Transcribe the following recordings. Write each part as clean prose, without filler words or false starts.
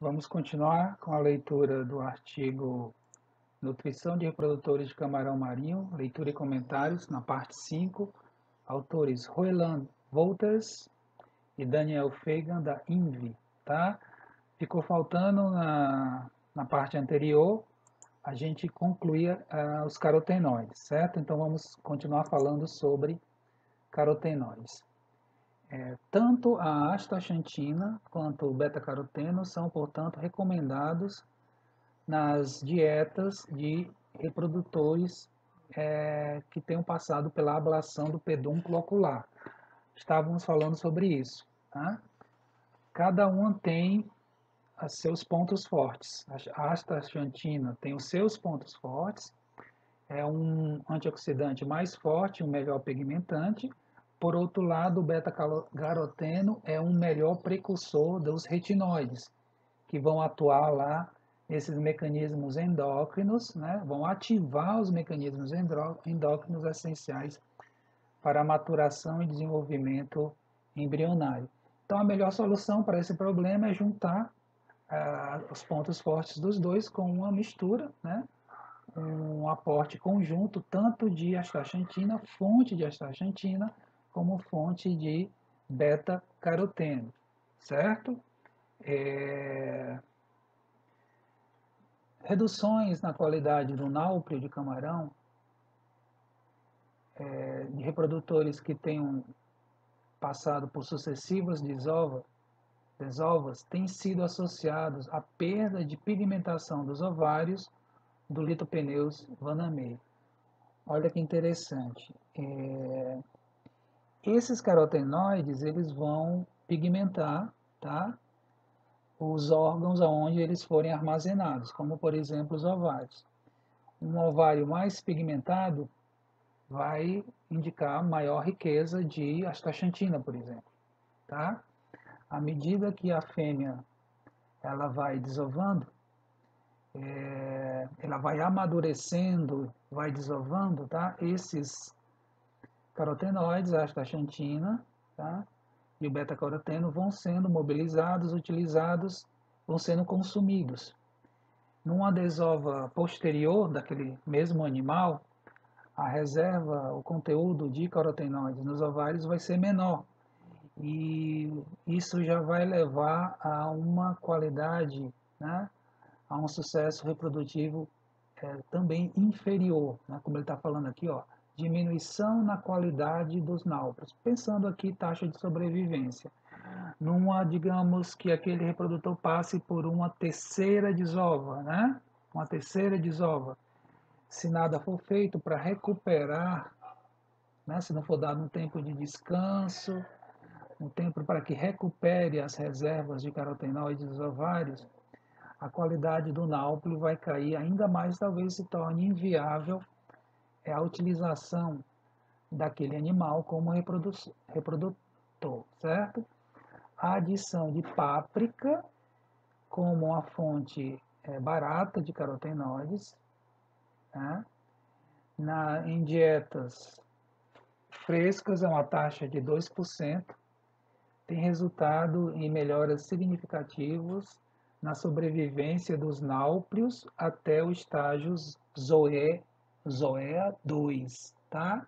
Vamos continuar com a leitura do artigo Nutrição de reprodutores de camarão marinho, leitura e comentários, na parte 5, autores Roeland Wolters e Daniel Fegan, da INVI, tá? Ficou faltando na parte anterior a gente concluir os carotenoides, certo? Então vamos continuar falando sobre carotenoides. Tanto a astaxantina quanto o beta-caroteno são, portanto, recomendados nas dietas de reprodutores que tenham passado pela ablação do pedúnculo ocular. Estávamos falando sobre isso. Tá? Cada uma tem os seus pontos fortes. A astaxantina tem os seus pontos fortes, é um antioxidante mais forte, um melhor pigmentante. Por outro lado, o beta-caroteno é um melhor precursor dos retinoides, que vão atuar lá nesses mecanismos endócrinos, né? Vão ativar os mecanismos endócrinos essenciais para a maturação e desenvolvimento embrionário. Então, a melhor solução para esse problema é juntar os pontos fortes dos dois com uma mistura, né? Um aporte conjunto tanto de astaxantina, fonte de astaxantina, como fonte de beta-caroteno, certo? Reduções na qualidade do náuplio de camarão, de reprodutores que tenham passado por sucessivas desovas, têm sido associados à perda de pigmentação dos ovários do Lithopeneus vanamei. Olha que interessante. Esses carotenoides, eles vão pigmentar, tá? Os órgãos aonde eles forem armazenados, como por exemplo os ovários. Um ovário mais pigmentado vai indicar maior riqueza de astaxantina, por exemplo, tá? À medida que a fêmea ela vai desovando, ela vai amadurecendo, vai desovando, tá? Esses carotenoides, a astaxantina, tá? E o beta-caroteno vão sendo mobilizados, utilizados, vão sendo consumidos. Numa desova posterior daquele mesmo animal, a reserva, o conteúdo de carotenoides nos ovários vai ser menor. E isso já vai levar a uma qualidade, né, a um sucesso reprodutivo também inferior, né, como ele está falando aqui, ó, diminuição na qualidade dos náuplios. Pensando aqui taxa de sobrevivência. Numa, digamos que aquele reprodutor passe por uma terceira desova, né? Uma terceira desova. Se nada for feito para recuperar, né? Se não for dado um tempo de descanso, um tempo para que recupere as reservas de carotenoides dos ovários, a qualidade do náuplio vai cair ainda mais, talvez se torne inviável a utilização daquele animal como reprodutor, certo? A adição de páprica como uma fonte barata de carotenoides, né? Em dietas frescas é uma taxa de 2%, tem resultado em melhoras significativas na sobrevivência dos náuplios até o estágio Zoea 2, tá?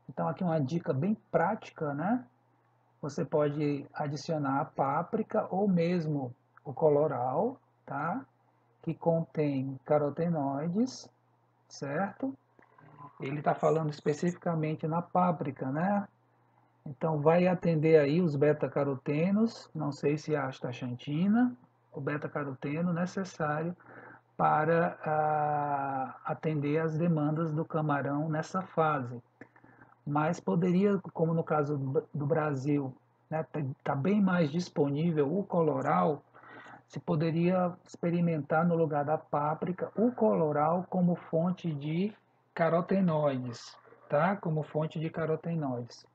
Então aqui uma dica bem prática, né? Você pode adicionar a páprica ou mesmo o coloral, tá? Que contém carotenoides, certo? Ele está falando especificamente na páprica, né? Então vai atender aí os beta-carotenos, não sei se a astaxantina, o beta-caroteno necessário para atender as demandas do camarão nessa fase. Mas poderia, como no caso do Brasil, né, tá bem mais disponível o coloral, se poderia experimentar no lugar da páprica o coloral como fonte de carotenoides, tá? Como fonte de carotenoides.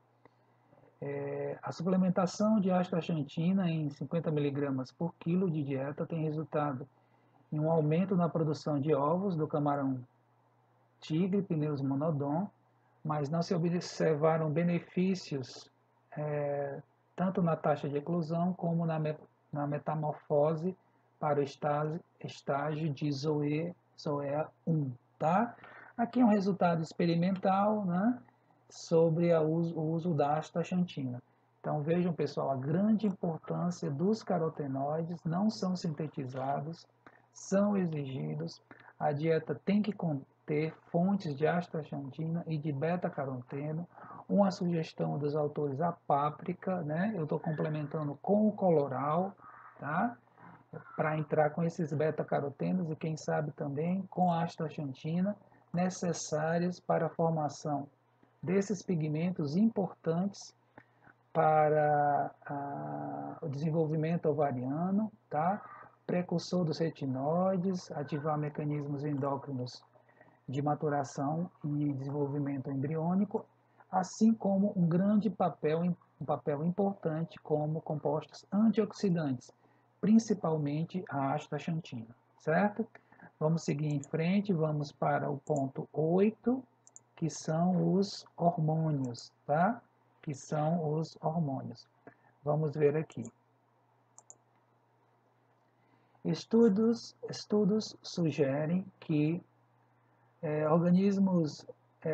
A suplementação de astaxantina em 50 mg por quilo de dieta tem resultado em um aumento na produção de ovos do camarão tigre, Peneus monodon, mas não se observaram benefícios tanto na taxa de eclosão como na metamorfose para o estágio de ZOEA 1, tá? Aqui é um resultado experimental, né, sobre o uso da astaxantina. Então vejam, pessoal, a grande importância dos carotenoides, não são sintetizados, são exigidos. A dieta tem que conter fontes de astaxantina e de beta-caroteno. Uma sugestão dos autores, a páprica, né? Eu estou complementando com o coloral, tá? Para entrar com esses beta-carotenos e quem sabe também com a astaxantina, necessários para a formação desses pigmentos importantes para o desenvolvimento ovariano, tá? Precursor dos retinoides, ativar mecanismos endócrinos de maturação e desenvolvimento embriônico, assim como um papel importante como compostos antioxidantes, principalmente a astaxantina, certo? Vamos seguir em frente, vamos para o ponto 8, que são os hormônios, tá? Que são os hormônios. Vamos ver aqui. Estudos sugerem que organismos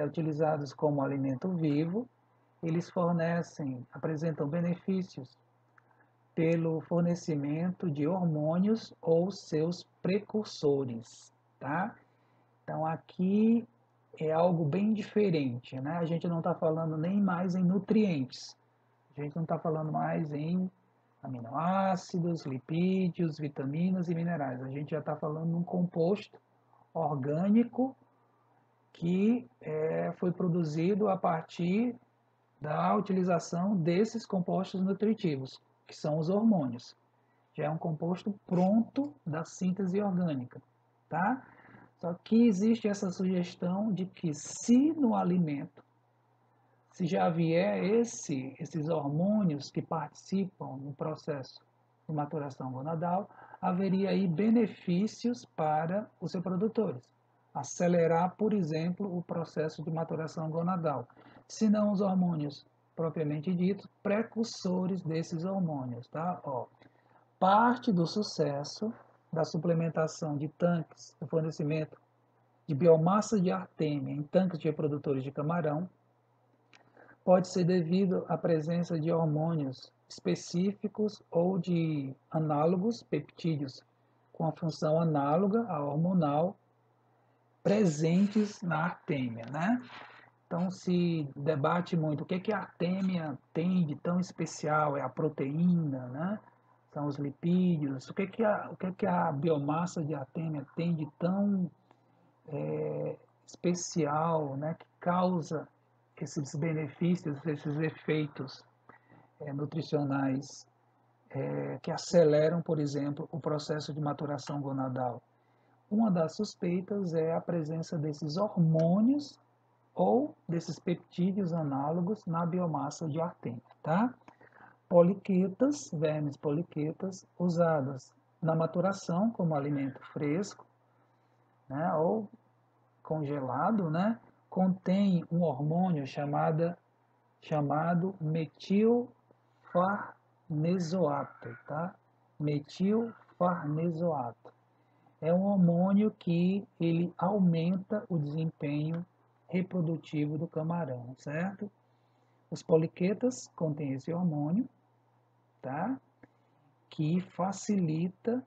utilizados como alimento vivo, eles apresentam benefícios pelo fornecimento de hormônios ou seus precursores, tá? Então aqui é algo bem diferente, né? A gente não está falando nem mais em nutrientes, a gente não está falando mais em aminoácidos, lipídios, vitaminas e minerais. A gente já está falando de um composto orgânico que foi produzido a partir da utilização desses compostos nutritivos, que são os hormônios. Já é um composto pronto da síntese orgânica, tá? Só que existe essa sugestão de que se no alimento, se já vier esses hormônios que participam no processo de maturação gonadal, haveria aí benefícios para os reprodutores. Acelerar, por exemplo, o processo de maturação gonadal. Se não os hormônios propriamente ditos, precursores desses hormônios, tá? Ó, parte do sucesso da suplementação de tanques, do fornecimento de biomassa de artêmia em tanques de reprodutores de camarão, pode ser devido à presença de hormônios específicos ou de análogos peptídeos com a função análoga à hormonal presentes na artêmia, né? Então se debate muito o que a artêmia tem de tão especial, é a proteína, né? São os lipídios, o que a biomassa de artêmia tem de tão especial, né? Que causa esses benefícios, esses efeitos nutricionais que aceleram, por exemplo, o processo de maturação gonadal. Uma das suspeitas é a presença desses hormônios ou desses peptídeos análogos na biomassa de artêmia, tá? Poliquetas, vermes poliquetas, usadas na maturação como alimento fresco, né, ou congelado, né, contém um hormônio chamado metilfarnesoato, tá? Metilfarnesoato. É um hormônio que ele aumenta o desempenho reprodutivo do camarão, certo? Os poliquetas contêm esse hormônio, tá? Que facilita,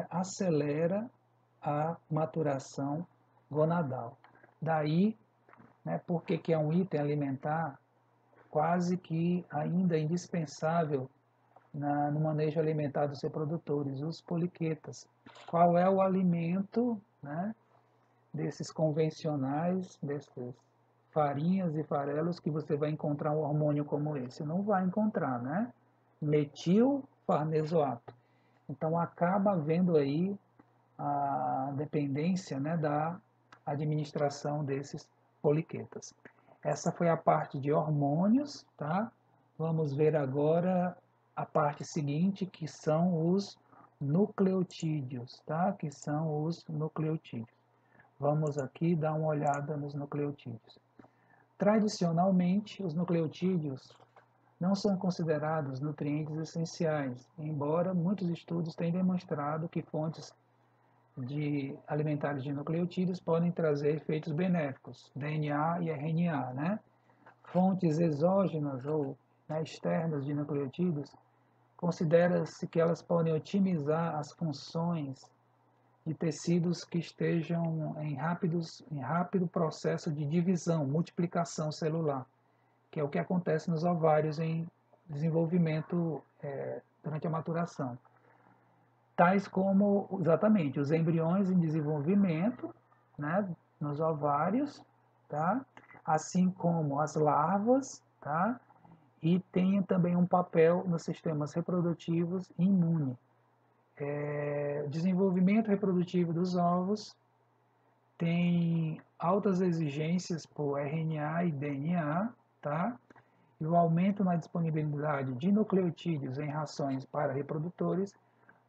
acelera a maturação gonadal. Daí, né, porque que é um item alimentar quase que ainda indispensável no manejo alimentar dos reprodutores, os poliquetas. Qual é o alimento, né, desses convencionais, desses farinhas e farelos que você vai encontrar um hormônio como esse? Não vai encontrar, né? Metilfarnesoato. Então acaba havendo aí a dependência, né, da administração desses poliquetas. Essa foi a parte de hormônios, tá? Vamos ver agora a parte seguinte, que são os nucleotídeos, tá? Que são os nucleotídeos. Vamos aqui dar uma olhada nos nucleotídeos. Tradicionalmente, os nucleotídeos não são considerados nutrientes essenciais, embora muitos estudos tenham demonstrado que fontes alimentares de nucleotídeos podem trazer efeitos benéficos, DNA e RNA, né? Fontes exógenas ou, né, externas de nucleotídeos, considera-se que elas podem otimizar as funções de tecidos que estejam em rápido processo de divisão, multiplicação celular, que é o que acontece nos ovários em desenvolvimento durante a maturação. Tais como, exatamente, os embriões em desenvolvimento, né, nos ovários, tá? Assim como as larvas, tá? E tem também um papel nos sistemas reprodutivos e imune. Desenvolvimento reprodutivo dos ovos tem altas exigências por RNA e DNA, tá? E o aumento na disponibilidade de nucleotídeos em rações para reprodutores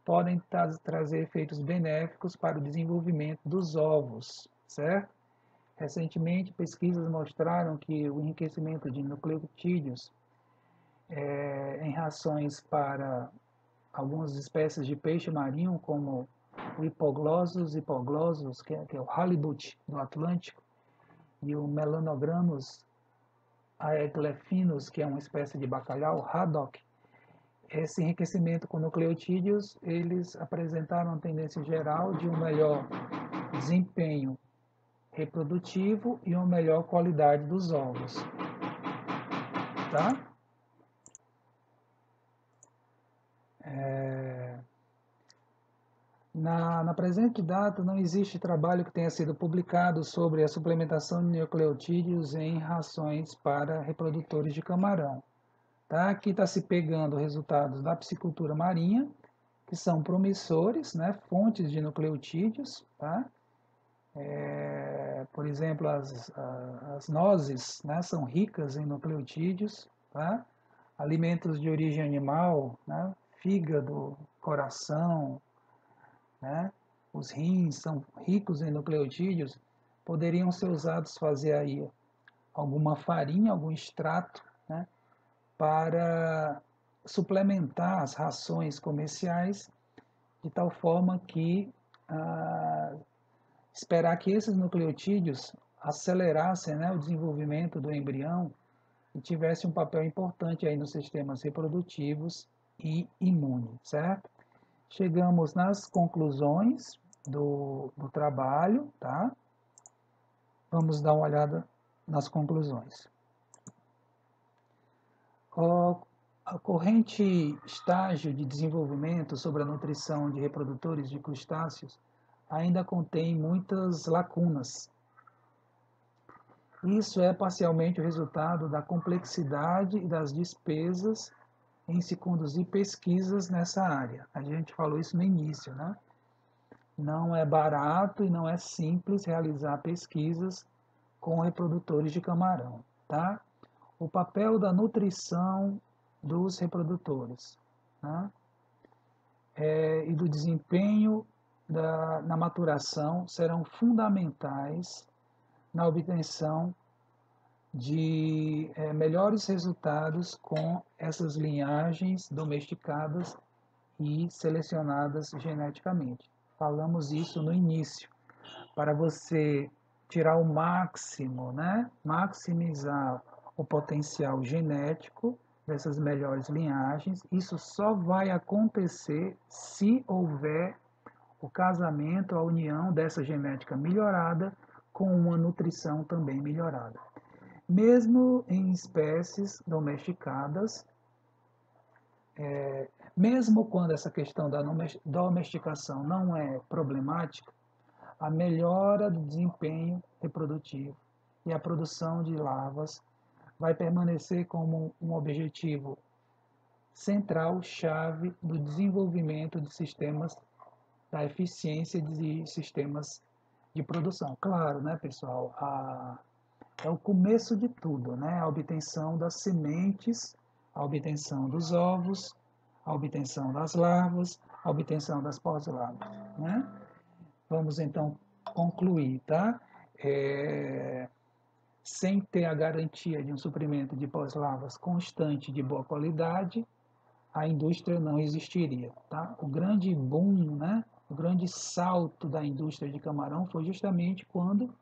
podem trazer efeitos benéficos para o desenvolvimento dos ovos, certo? Recentemente, pesquisas mostraram que o enriquecimento de nucleotídeos em rações para algumas espécies de peixe marinho, como o hipoglossus, que é o halibut do Atlântico, e o Melanogrammus aeglefinus, que é uma espécie de bacalhau, haddock. Esse enriquecimento com nucleotídeos, eles apresentaram uma tendência geral de um melhor desempenho reprodutivo e uma melhor qualidade dos ovos, tá? Na presente data, não existe trabalho que tenha sido publicado sobre a suplementação de nucleotídeos em rações para reprodutores de camarão. Tá? Aqui está se pegando resultados da piscicultura marinha, que são promissores, né? Fontes de nucleotídeos. Tá? Por exemplo, as nozes, né? São ricas em nucleotídeos. Tá? Alimentos de origem animal, né? Fígado, coração, né? Os rins são ricos em nucleotídeos, poderiam ser usados fazer aí alguma farinha, algum extrato, né? Para suplementar as rações comerciais de tal forma que esperar que esses nucleotídeos acelerassem, né, o desenvolvimento do embrião e tivesse um papel importante aí nos sistemas reprodutivos e imune, certo? Chegamos nas conclusões do trabalho, tá? Vamos dar uma olhada nas conclusões. O corrente estágio de desenvolvimento sobre a nutrição de reprodutores de crustáceos ainda contém muitas lacunas. Isso é parcialmente o resultado da complexidade e das despesas em se conduzir pesquisas nessa área. A gente falou isso no início, né? Não é barato e não é simples realizar pesquisas com reprodutores de camarão, tá? O papel da nutrição dos reprodutores, né? E do desempenho na maturação serão fundamentais na obtenção de melhores resultados com essas linhagens domesticadas e selecionadas geneticamente. Falamos isso no início, para você tirar o máximo, né? Maximizar o potencial genético dessas melhores linhagens. Isso só vai acontecer se houver o casamento, a união dessa genética melhorada com uma nutrição também melhorada. Mesmo em espécies domesticadas, mesmo quando essa questão da domesticação não é problemática, a melhora do desempenho reprodutivo e a produção de larvas vai permanecer como um objetivo central, chave do desenvolvimento de sistemas, da eficiência de sistemas de produção. Claro, né, pessoal, é o começo de tudo, né? A obtenção das sementes, a obtenção dos ovos, a obtenção das larvas, a obtenção das pós-larvas, né? Vamos então concluir, tá? sem ter a garantia de um suprimento de pós-lavas constante de boa qualidade, a indústria não existiria. Tá? O grande boom, né? O grande salto da indústria de camarão foi justamente quando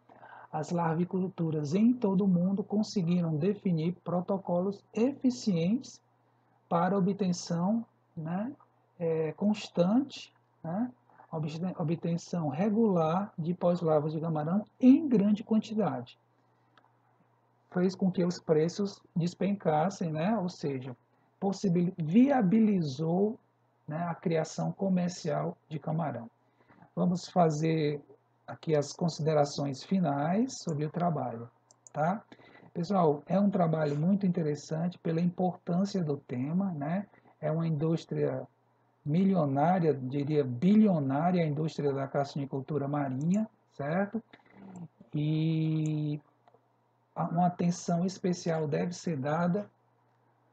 as larviculturas em todo o mundo conseguiram definir protocolos eficientes para obtenção, né, constante, né, obtenção regular de pós-lavas de camarão em grande quantidade. Fez com que os preços despencassem, né, ou seja, viabilizou, né, a criação comercial de camarão. Vamos fazer aqui as considerações finais sobre o trabalho, tá? Pessoal, é um trabalho muito interessante pela importância do tema, né? É uma indústria milionária, diria bilionária, a indústria da cassinicultura marinha, certo? E uma atenção especial deve ser dada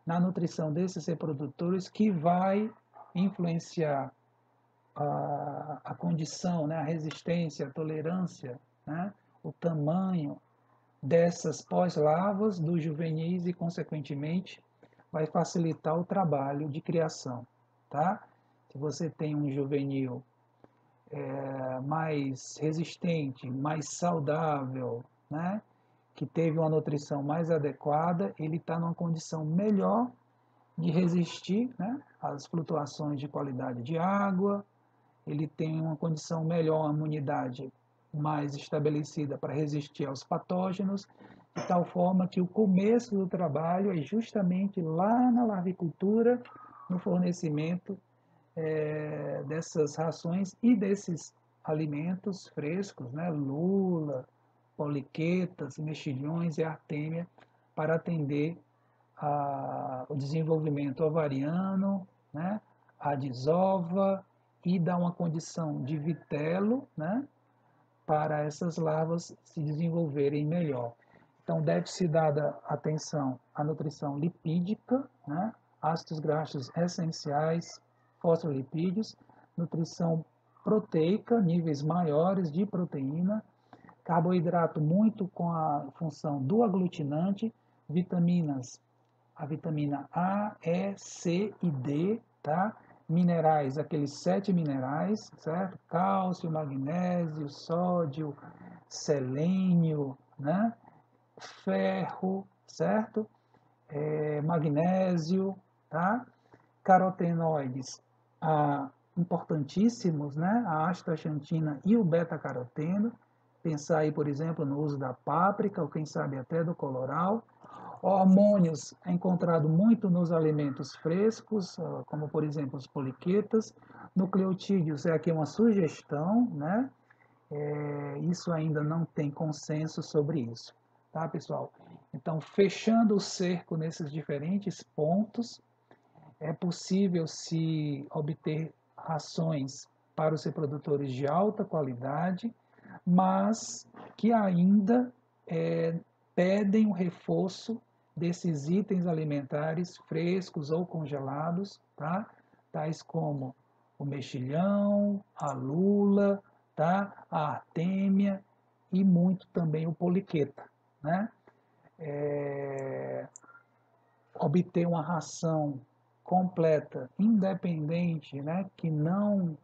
na nutrição desses reprodutores, que vai influenciar a condição, né, a resistência, a tolerância, né, o tamanho dessas pós-lavas dos juvenis e, consequentemente, vai facilitar o trabalho de criação. Tá? Se você tem um juvenil mais resistente, mais saudável, né, que teve uma nutrição mais adequada, ele está numa condição melhor de resistir, né, às flutuações de qualidade de água, ele tem uma condição melhor, uma imunidade mais estabelecida para resistir aos patógenos, de tal forma que o começo do trabalho é justamente lá na larvicultura, no fornecimento dessas rações e desses alimentos frescos, né? Lula, poliquetas, mexilhões e artêmia, para atender o desenvolvimento ovariano, né? A desova, e dar uma condição de vitelo, né, para essas larvas se desenvolverem melhor. Então, deve-se dada atenção à nutrição lipídica, né, ácidos graxos essenciais, fosfolipídios, nutrição proteica, níveis maiores de proteína, carboidrato muito com a função do aglutinante, vitaminas, a vitamina A, E, C e D, tá? Minerais, aqueles 7 minerais, certo? Cálcio, magnésio, sódio, selênio, né? Ferro, certo? Magnésio, tá? Carotenoides importantíssimos, né? A astaxantina e o beta-caroteno. Pensar aí, por exemplo, no uso da páprica, ou quem sabe até do coloral. Hormônios é encontrado muito nos alimentos frescos, como por exemplo os poliquetas. Nucleotídeos é aqui uma sugestão, né? Isso ainda não tem consenso sobre isso, tá, pessoal? Então, fechando o cerco nesses diferentes pontos, é possível se obter rações para os reprodutores de alta qualidade, mas que ainda pedem um reforço desses itens alimentares frescos ou congelados, tá? Tais como o mexilhão, a lula, tá? A artêmia e muito também o poliqueta, né? Obter uma ração completa, independente, né? Que não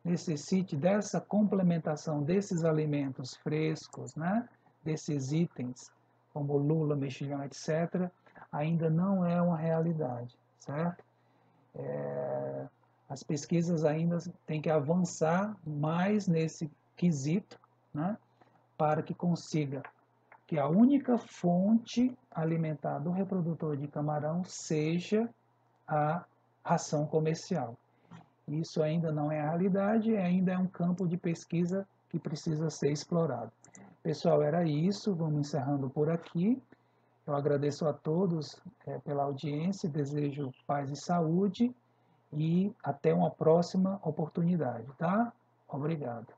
necessite dessa complementação desses alimentos frescos, né? Desses itens, como lula, mexilhão, etc., ainda não é uma realidade, certo? As pesquisas ainda têm que avançar mais nesse quesito, né? Para que consiga que a única fonte alimentar do reprodutor de camarão seja a ração comercial. Isso ainda não é a realidade, ainda é um campo de pesquisa que precisa ser explorado. Pessoal, era isso, vamos encerrando por aqui. Eu agradeço a todos pela audiência, desejo paz e saúde e até uma próxima oportunidade, tá? Obrigado.